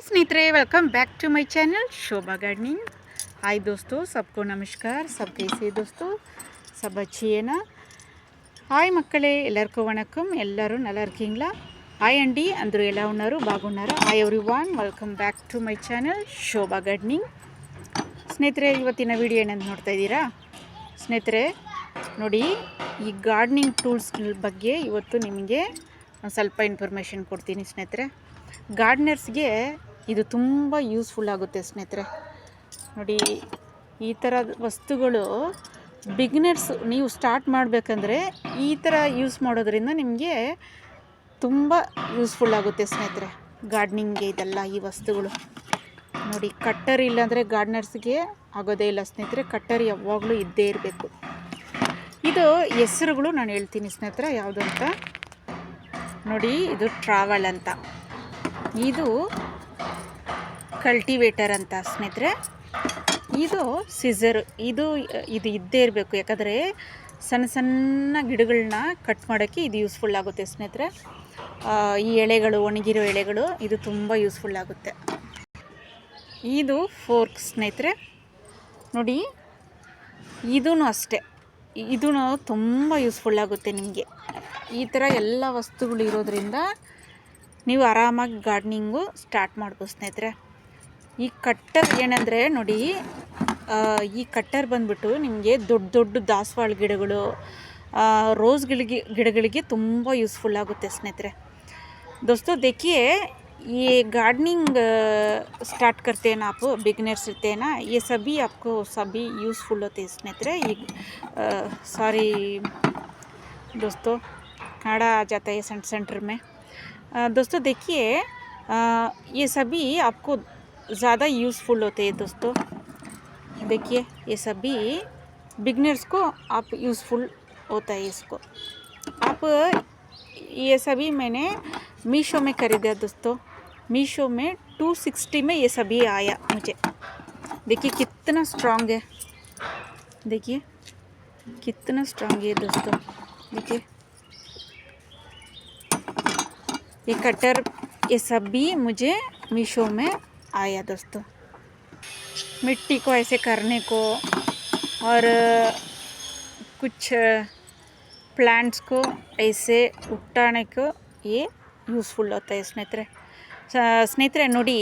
स्नेहितरे welcome back to my channel Shobha gardening. Hi दोस्तों, सबको नमस्कार। सब कैसे दोस्तों, सब अच्छी है ना। హాయ్ మక్కలే ఎల్లరికూ వణకం ఎల్లరూ నలా இருக்கீங்களா హాయ్ అండి అందరూ ఎలా ఉన్నారు బాగున్నారా hi everyone welcome back to my channel Shobha gardening ಸ್ನೇಹಿತರೆ ಇವತ್ತಿನ ವಿಡಿಯೋ ಏನಂತ ನೋಡ್ತಾ ಇದ್ದೀರಾ ಸ್ನೇಹಿತರೆ ನೋಡಿ ಈ ಗಾರ್ಡನಿಂಗ್ ಟೂಲ್ಸ್ ಬಗ್ಗೆ ಇವತ್ತು ನಿಮಗೆ ಒಂದು ಸ್ವಲ್ಪ ಇನ್ಫಾರ್ಮೇಷನ್ ಕೊಡ್ತೀನಿ ಸ್ನೇಹಿತರೆ ಗಾರ್ಡನರ್ಸ್ಗೆ ಇದು ತುಂಬ ಯೂಸ್ಫುಲ್ ಆಗುತ್ತೆ ಸ್ನೇಹಿತರೆ ನೋಡಿ ಈ ಥರದ ವಸ್ತುಗಳು ಬಿಗಿನರ್ಸ್ ನೀವು ಸ್ಟಾರ್ಟ್ ಮಾಡಬೇಕಂದ್ರೆ ಈ ಥರ ಯೂಸ್ ಮಾಡೋದ್ರಿಂದ ನಿಮಗೆ ತುಂಬ ಯೂಸ್ಫುಲ್ ಆಗುತ್ತೆ ಸ್ನೇಹಿತರೆ ಗಾರ್ಡನಿಂಗ್ಗೆ ಇದೆಲ್ಲ ಈ ವಸ್ತುಗಳು ನೋಡಿ ಕಟ್ಟರ್ ಇಲ್ಲಾಂದರೆ ಗಾರ್ಡನರ್ಸ್ಗೆ ಆಗೋದೇ ಇಲ್ಲ ಸ್ನೇಹಿತರೆ ಕಟ್ಟರ್ ಯಾವಾಗಲೂ ಇದ್ದೇ ಇರಬೇಕು ಇದು ಹೆಸರುಗಳು ನಾನು ಹೇಳ್ತೀನಿ ಸ್ನೇಹಿತರೆ ಯಾವುದು ಅಂತ ನೋಡಿ ಇದು ಟ್ರಾವೆಲ್ ಅಂತ ಇದು ಕಲ್ಟಿವೇಟರ್ ಅಂತ ಸ್ನೇಹಿತರೆ ಇದು ಸಿಸರ್ ಇದು ಇದ್ದೇ ಇರಬೇಕು ಯಾಕಂದರೆ ಸಣ್ಣ ಸಣ್ಣ ಗಿಡಗಳನ್ನ ಕಟ್ ಮಾಡೋಕ್ಕೆ ಇದು ಯೂಸ್ಫುಲ್ ಆಗುತ್ತೆ ಸ್ನೇಹಿತರೆ ಈ ಎಳೆಗಳು ಒಣಗಿರೋ ಎಳೆಗಳು ಇದು ತುಂಬ ಯೂಸ್ಫುಲ್ ಆಗುತ್ತೆ ಇದು ಫೋರ್ಕ್ ಸ್ನೇಹಿತರೆ ನೋಡಿ ಇದೂ ಅಷ್ಟೇ ಇದೂ ತುಂಬ ಯೂಸ್ಫುಲ್ ಆಗುತ್ತೆ ನಿಮಗೆ ಈ ಥರ ಎಲ್ಲ ವಸ್ತುಗಳು ಇರೋದ್ರಿಂದ ನೀವು ಆರಾಮಾಗಿ ಗಾರ್ಡನಿಂಗು ಸ್ಟಾರ್ಟ್ ಮಾಡ್ಬೋದು ಸ್ನೇಹಿತರೆ ಈ ಕಟ್ಟರ್ ಏನಂದರೆ ನೋಡಿ ಈ ಕಟ್ಟರ್ ಬಂದ್ಬಿಟ್ಟು ನಿಮಗೆ ದೊಡ್ಡ ದೊಡ್ಡ ದಾಸವಾಳ ಗಿಡಗಳು ಗಿಡಗಳಿಗೆ ತುಂಬ ಯೂಸ್ಫುಲ್ ಆಗುತ್ತೆ ಸ್ನೇಹಿತರೆ दोस्तों देखिए ये गार्डनिंग स्टार्ट करते हैं ना आप बिगनर्स रहते हैं ना ये सभी आपको सभी यूज़फुल होते हैं स्नेहितरे ये सॉरी दोस्तों काड़ा आ जाता है सेंटर में दोस्तों देखिए ये सभी आपको ज़्यादा यूज़फुल होते हैं दोस्तों देखिए ये सभी बिगनर्स को आप यूज़फुल होता है इसको आप ये सभी मैंने मीशो में खरीदा दोस्तों मीशो में 260 में ये सभी आया मुझे देखिए कितना स्ट्रॉन्ग है देखिए कितना स्ट्रॉन्ग है दोस्तों देखिए ये कटर ये सभी मुझे मीशो में आया दोस्तों मिट्टी को ऐसे करने को और कुछ प्लांट्स को ऐसे उठाने को ये ಯೂಸ್ಫುಲ್ होता है ಸ್ನೇಹಿತರೆ ನೋಡಿ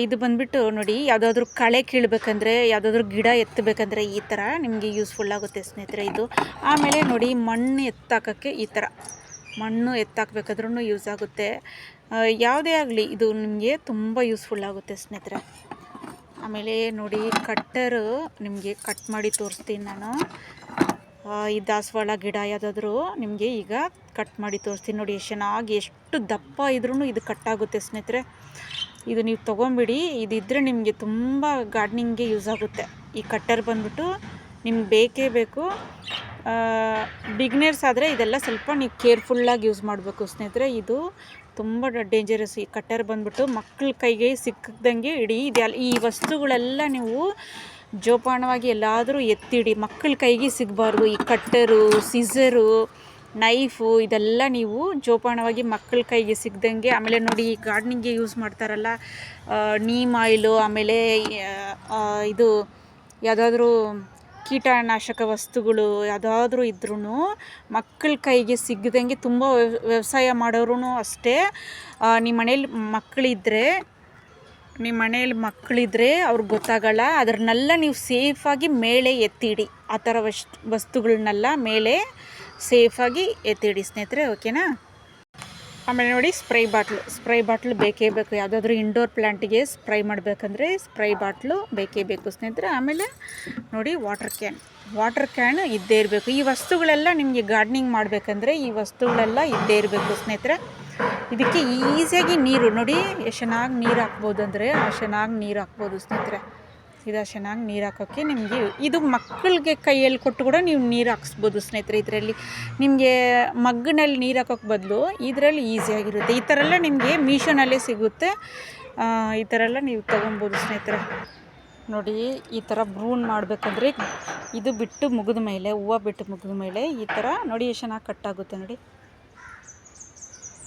ಇದು ಬಂದ್ಬಿಟ್ಟು ನೋಡಿ ಯಾವುದಾದ್ರೂ ಕಳೆ ಕೀಳಬೇಕಂದ್ರೆ ಯಾವುದಾದ್ರೂ ಗಿಡ ಎತ್ತಬೇಕಂದ್ರೆ ಈ ಥರ ನಿಮಗೆ ಯೂಸ್ಫುಲ್ ಆಗುತ್ತೆ ಸ್ನೇಹಿತರೆ ಇದು ಆಮೇಲೆ ನೋಡಿ ಮಣ್ಣು ಎತ್ತಾಕೋಕ್ಕೆ ಈ ಥರ ಮಣ್ಣು ಎತ್ತಾಕಬೇಕಾದ್ರೂ ಯೂಸ್ ಆಗುತ್ತೆ ಯಾವುದೇ ಆಗಲಿ ಇದು ನಿಮಗೆ ತುಂಬ ಯೂಸ್ಫುಲ್ ಆಗುತ್ತೆ ಸ್ನೇಹಿತರೆ ಆಮೇಲೆ ನೋಡಿ ಕಟ್ಟರು ನಿಮಗೆ ಕಟ್ ಮಾಡಿ ತೋರಿಸ್ತೀನಿ ನಾನು ಈ ದಾಸವಾಳ ಗಿಡ ಯಾವುದಾದ್ರೂ ನಿಮಗೆ ಈಗ ಕಟ್ ಮಾಡಿ ತೋರಿಸ್ತೀನಿ ನೋಡಿ ಚೆನ್ನಾಗಿ ಎಷ್ಟು ದಪ್ಪ ಇದ್ರೂ ಇದು ಕಟ್ಟಾಗುತ್ತೆ ಸ್ನೇಹಿತರೆ ಇದು ನೀವು ತೊಗೊಂಬಿಡಿ ಇದಿದ್ದರೆ ನಿಮಗೆ ತುಂಬ ಗಾರ್ಡನಿಂಗ್ಗೆ ಯೂಸ್ ಆಗುತ್ತೆ ಈ ಕಟ್ಟರ್ ಬಂದ್ಬಿಟ್ಟು ನಿಮ್ಗೆ ಬೇಕೇ ಬೇಕು ಬಿಗ್ನರ್ಸ್ ಆದರೆ ಇದೆಲ್ಲ ಸ್ವಲ್ಪ ನೀವು ಕೇರ್ಫುಲ್ಲಾಗಿ ಯೂಸ್ ಮಾಡಬೇಕು ಸ್ನೇಹಿತರೆ ಇದು ತುಂಬ ಡೇಂಜರಸ್ ಈ ಕಟ್ಟರ್ ಬಂದ್ಬಿಟ್ಟು ಮಕ್ಕಳ ಕೈಗೆ ಸಿಕ್ಕದಂಗೆ ಇಡೀ ಇದೆಲ್ಲ ಈ ವಸ್ತುಗಳೆಲ್ಲ ನೀವು ಜೋಪಾನವಾಗಿ ಎಲ್ಲಾದರೂ ಎತ್ತಿಡಿ ಮಕ್ಕಳ ಕೈಗೆ ಸಿಗಬಾರ್ದು ಈ ಕಟ್ಟರು ಸಿಸರು ನೈಫು ಇದೆಲ್ಲ ನೀವು ಜೋಪಾನವಾಗಿ ಮಕ್ಕಳ ಕೈಗೆ ಸಿಗ್ದಂಗೆ ಆಮೇಲೆ ನೋಡಿ ಈ ಗಾರ್ಡನಿಂಗ್ಗೆ ಯೂಸ್ ಮಾಡ್ತಾರಲ್ಲ ನೀಮ್ ಆಯಿಲು ಆಮೇಲೆ ಇದು ಯಾವುದಾದ್ರೂ ಕೀಟನಾಶಕ ವಸ್ತುಗಳು ಯಾವುದಾದ್ರೂ ಇದ್ರೂ ಮಕ್ಕಳ ಕೈಗೆ ಸಿಗದಂಗೆ ತುಂಬ ವ್ಯವಸಾಯ ಮಾಡೋರು ಅಷ್ಟೇ ನಿಮ್ಮ ಮಕ್ಕಳಿದ್ರೆ ಅವ್ರಿಗೆ ಗೊತ್ತಾಗಲ್ಲ ಅದನ್ನೆಲ್ಲ ನೀವು ಸೇಫಾಗಿ ಮೇಲೆ ಎತ್ತಿಡಿ ಆ ಥರ ವಸ್ತುಗಳನ್ನೆಲ್ಲ ಮೇಲೆ ಸೇಫಾಗಿ ಎತ್ತಿಡಿ ಸ್ನೇಹಿತರೆ ಓಕೆನಾ ಆಮೇಲೆ ನೋಡಿ ಸ್ಪ್ರೈ ಬಾಟ್ಲು ಬೇಕೇ ಬೇಕು ಯಾವುದಾದ್ರೂ ಇಂಡೋರ್ ಪ್ಲ್ಯಾಂಟಿಗೆ ಸ್ಪ್ರೈ ಮಾಡಬೇಕಂದ್ರೆ ಸ್ಪ್ರೈ ಬಾಟ್ಲು ಬೇಕೇ ಬೇಕು ಸ್ನೇಹಿತರೆ ಆಮೇಲೆ ನೋಡಿ ವಾಟರ್ ಕ್ಯಾನ್ ಇದ್ದೇ ಇರಬೇಕು ಈ ವಸ್ತುಗಳೆಲ್ಲ ನಿಮಗೆ ಗಾರ್ಡನಿಂಗ್ ಮಾಡಬೇಕಂದ್ರೆ ಈ ವಸ್ತುಗಳೆಲ್ಲ ಇದ್ದೇ ಇರಬೇಕು ಸ್ನೇಹಿತರೆ ಇದಕ್ಕೆ ಈಸಿಯಾಗಿ ನೀರು ನೋಡಿ ಎಷ್ಟು ಚೆನ್ನಾಗಿ ನೀರು ಹಾಕ್ಬೋದು ಅಂದರೆ ಚೆನ್ನಾಗಿ ನೀರು ಹಾಕ್ಬೋದು ಸ್ನೇಹಿತರೆ ಇದು ಚೆನ್ನಾಗಿ ನೀರು ಹಾಕೋಕ್ಕೆ ನಿಮಗೆ ಇದು ಮಕ್ಕಳಿಗೆ ಕೈಯಲ್ಲಿ ಕೊಟ್ಟು ಕೂಡ ನೀವು ನೀರು ಹಾಕಿಸ್ಬೋದು ಸ್ನೇಹಿತರೆ ಇದರಲ್ಲಿ ನಿಮಗೆ ಮಗ್ಗಿನಲ್ಲಿ ನೀರು ಹಾಕೋಕ್ಕೆ ಬದಲು ಇದರಲ್ಲಿ ಈಸಿಯಾಗಿರುತ್ತೆ ಈ ಥರ ಎಲ್ಲ ನಿಮಗೆ ಮೀಶೋನಲ್ಲೇ ಸಿಗುತ್ತೆ ಈ ಥರ ಎಲ್ಲ ನೀವು ತೊಗೊಬೋದು ಸ್ನೇಹಿತರೆ ನೋಡಿ ಈ ಥರ ಬ್ರೂನ್ ಮಾಡಬೇಕಂದ್ರೆ ಇದು ಬಿಟ್ಟು ಮುಗಿದ ಮೇಲೆ ಹೂವು ಬಿಟ್ಟು ಮುಗಿದ ಮೇಲೆ ಈ ಥರ ನೋಡಿ ಎಷ್ಟು ಚೆನ್ನಾಗಿ ಕಟ್ಟಾಗುತ್ತೆ ನೋಡಿ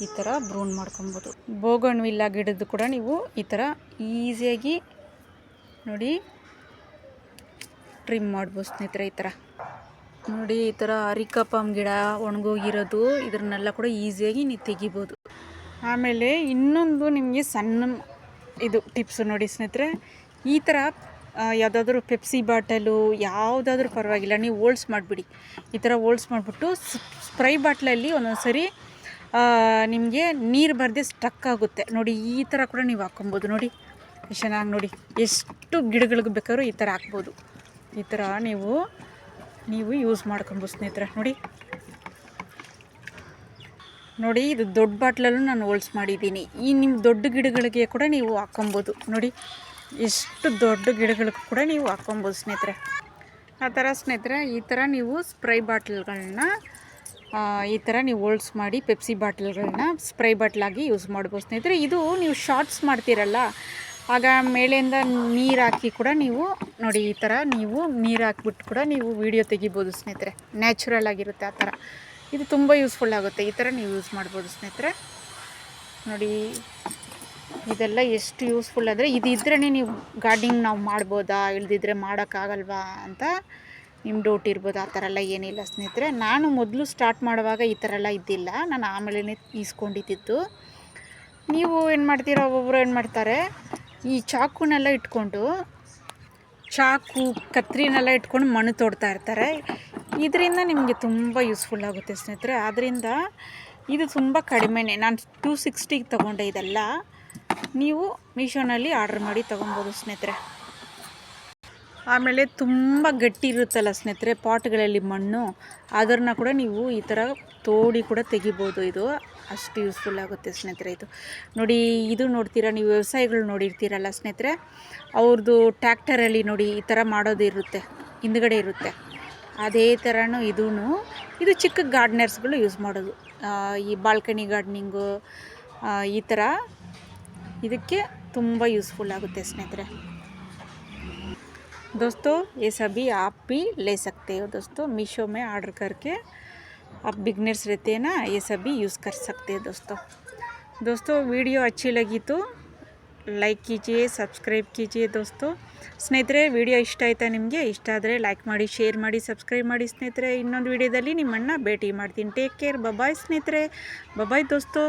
ಈ ಥರ ಬ್ರೂನ್ ಮಾಡ್ಕೊಬೋದು. ಬೋಗನ್ವಿಲ್ಲ ಗಿಡದ್ದು ಕೂಡ ನೀವು ಈ ಥರ ಈಸಿಯಾಗಿ ನೋಡಿ ಟ್ರಿಮ್ ಮಾಡ್ಬೋದು ಸ್ನೇಹಿತರೆ. ಈ ಥರ ನೋಡಿ, ಈ ಥರ ಅರಿಕಪಾಮ್ ಗಿಡ ಒಣಗೋಗಿರೋದು ಇದನ್ನೆಲ್ಲ ಕೂಡ ಈಸಿಯಾಗಿ ನೀವು ತೆಗಿಬೋದು. ಆಮೇಲೆ ಇನ್ನೊಂದು ನಿಮಗೆ ಸಣ್ಣ ಇದು ಟಿಪ್ಸು ನೋಡಿ ಸ್ನೇಹಿತರೆ, ಈ ಥರ ಯಾವುದಾದ್ರೂ ಪೆಪ್ಸಿ ಬಾಟಲು ಯಾವುದಾದ್ರೂ ಪರವಾಗಿಲ್ಲ, ನೀವು ಓಲ್ಡ್ಸ್ ಮಾಡಿಬಿಡಿ. ಈ ಥರ ಓಲ್ಡ್ಸ್ ಮಾಡಿಬಿಟ್ಟು ಸ್ಪ್ರೈ ಬಾಟ್ಲಲ್ಲಿ ಒಂದೊಂದು ಸರಿ ನಿಮಗೆ ನೀರು ಬರದೆ ಸ್ಟಕ್ ಆಗುತ್ತೆ ನೋಡಿ, ಈ ಥರ ಕೂಡ ನೀವು ಹಾಕ್ಕೊಬೋದು. ನೋಡಿ ಚೆನ್ನಾಗಿ ನೋಡಿ, ಎಷ್ಟು ಗಿಡಗಳಿಗೆ ಬೇಕಾದ್ರೂ ಈ ಥರ ಹಾಕ್ಬೋದು. ಈ ಥರ ನೀವು ಯೂಸ್ ಮಾಡ್ಕೊಬೋದು ಸ್ನೇಹಿತರೆ. ನೋಡಿ ಇದು ದೊಡ್ಡ ಬಾಟ್ಲಲ್ಲೂ ನಾನು ಹೋಲ್ಸ್ ಮಾಡಿದ್ದೀನಿ. ಈ ನಿಮ್ಮ ದೊಡ್ಡ ಗಿಡಗಳಿಗೆ ಕೂಡ ನೀವು ಹಾಕ್ಕೊಬೋದು. ನೋಡಿ ಎಷ್ಟು ದೊಡ್ಡ ಗಿಡಗಳಿಗೂ ಕೂಡ ನೀವು ಹಾಕ್ಕೊಬೋದು ಸ್ನೇಹಿತರೆ. ಆ ಥರ ಸ್ನೇಹಿತರೆ, ಈ ಥರ ನೀವು ಸ್ಪ್ರೈ ಬಾಟ್ಲ್ಗಳನ್ನ ಈ ಥರ ನೀವು ಹೋಲ್ಸ್ ಮಾಡಿ ಪೆಪ್ಸಿ ಬಾಟ್ಲ್ಗಳನ್ನ ಸ್ಪ್ರೈ ಬಾಟ್ಲಾಗಿ ಯೂಸ್ ಮಾಡ್ಬೋದು ಸ್ನೇಹಿತರೆ. ಇದು ನೀವು ಶಾರ್ಟ್ಸ್ ಮಾಡ್ತೀರಲ್ಲ, ಆಗ ಮೇಲೆಯಿಂದ ನೀರು ಹಾಕಿ ಕೂಡ ನೀವು ನೋಡಿ ಈ ಥರ ನೀವು ನೀರು ಹಾಕ್ಬಿಟ್ಟು ಕೂಡ ನೀವು ವೀಡಿಯೋ ತೆಗಿಬೋದು ಸ್ನೇಹಿತರೆ. ನ್ಯಾಚುರಲ್ ಆಗಿರುತ್ತೆ ಆ ಥರ. ಇದು ತುಂಬ ಯೂಸ್ಫುಲ್ ಆಗುತ್ತೆ. ಈ ಥರ ನೀವು ಯೂಸ್ ಮಾಡ್ಬೋದು ಸ್ನೇಹಿತರೆ. ನೋಡಿ ಇದೆಲ್ಲ ಎಷ್ಟು ಯೂಸ್ಫುಲ್ ಅಂದರೆ, ಇದಿದ್ರೇ ನೀವು ಗಾರ್ಡನಿಂಗ್ ನಾವು ಮಾಡ್ಬೋದಾ, ಇಲ್ದಿದ್ರೆ ಮಾಡೋಕ್ಕಾಗಲ್ವಾ ಅಂತ ನಿಮ್ಮ ಡೌಟ್ ಇರ್ಬೋದು. ಆ ಥರ ಎಲ್ಲ ಏನಿಲ್ಲ ಸ್ನೇಹಿತರೆ. ನಾನು ಮೊದಲು ಸ್ಟಾರ್ಟ್ ಮಾಡುವಾಗ ಈ ಥರ ಎಲ್ಲ ಇದ್ದಿಲ್ಲ, ನಾನು ಆಮೇಲೆ ಈಸ್ಕೊಂಡಿದ್ದು. ನೀವು ಏನು ಮಾಡ್ತೀರಾ, ಒಬ್ಬೊಬ್ಬರು ಏನು ಮಾಡ್ತಾರೆ, ಈ ಚಾಕುನೆಲ್ಲ ಇಟ್ಕೊಂಡು ಕತ್ರಿನೆಲ್ಲ ಇಟ್ಕೊಂಡು ಮಣ್ಣು ತೋಡ್ತಾ ಇರ್ತಾರೆ. ಇದರಿಂದ ನಿಮಗೆ ತುಂಬ ಯೂಸ್ಫುಲ್ ಆಗುತ್ತೆ ಸ್ನೇಹಿತರೆ. ಆದ್ದರಿಂದ ಇದು ತುಂಬ ಕಡಿಮೆನೇ. ನಾನು 260 ತೊಗೊಂಡೆ. ಇದೆಲ್ಲ ನೀವು ಮೀಶೋನಲ್ಲಿ ಆರ್ಡ್ರ್ ಮಾಡಿ ತೊಗೊಬೋದು ಸ್ನೇಹಿತರೆ. ಆಮೇಲೆ ತುಂಬ ಗಟ್ಟಿ ಇರುತ್ತಲ್ಲ ಸ್ನೇಹಿತರೆ ಪಾಟ್ಗಳಲ್ಲಿ ಮಣ್ಣು, ಅದನ್ನು ಕೂಡ ನೀವು ಈ ಥರ ತೋಡಿ ಕೂಡ ತೆಗಿಬೋದು. ಇದು ಅಷ್ಟು ಯೂಸ್ಫುಲ್ ಆಗುತ್ತೆ ಸ್ನೇಹಿತರೆ. ಇದು ನೋಡಿ, ಇದು ನೋಡ್ತೀರಾ ನೀವು, ವ್ಯವಸಾಯಿಗಳು ನೋಡಿರ್ತೀರಲ್ಲ ಸ್ನೇಹಿತರೆ, ಅವ್ರದ್ದು ಟ್ಯಾಕ್ಟರಲ್ಲಿ ನೋಡಿ ಈ ಥರ ಮಾಡೋದು ಇರುತ್ತೆ, ಹಿಂದ್ಗಡೆ ಇರುತ್ತೆ. ಅದೇ ಥರನೂ ಇದು ಚಿಕ್ಕ ಗಾರ್ಡನರ್ಸ್ಗಳು ಯೂಸ್ ಮಾಡೋದು. ಈ ಬಾಲ್ಕನಿ ಗಾರ್ಡನಿಂಗು ಈ ಥರ ಇದಕ್ಕೆ ತುಂಬ ಯೂಸ್ಫುಲ್ ಆಗುತ್ತೆ ಸ್ನೇಹಿತರೆ. दोस्तों ये सभी आप भी ले सकते हो दोस्तों, मीशो में ऑर्डर करके आप बिगनर्स रहते हैं ना, ये सभी यूज़ कर सकते हैं दोस्तों वीडियो अच्छी लगी तो ಲೈಕ್ कीजिए, ಸಬ್ಸ್ಕ್ರೈಬ್ कीजिए दोस्तों. ಸ್ನೇಹಿತರೆ ವಿಡಿಯೋ ಇಷ್ಟ ಆಯಿತಾ ನಿಮಗೆ? ಇಷ್ಟ ಆದರೆ ಲೈಕ್ ಮಾಡಿ, ಶೇರ್ ಮಾಡಿ, ಸಬ್ಸ್ಕ್ರೈಬ್ ಮಾಡಿ ಸ್ನೇಹಿತರೆ. ಇನ್ನೊಂದು ವಿಡಿಯೋದಲ್ಲಿ ನಿಮ್ಮನ್ನು ಭೇಟಿ ಮಾಡ್ತೀನಿ. ಟೇಕ್ ಕೇರ್, ಬಾಯ್ ಸ್ನೇಹಿತರೆ, ಬಾಯ್ ದೋಸ್ತೋ.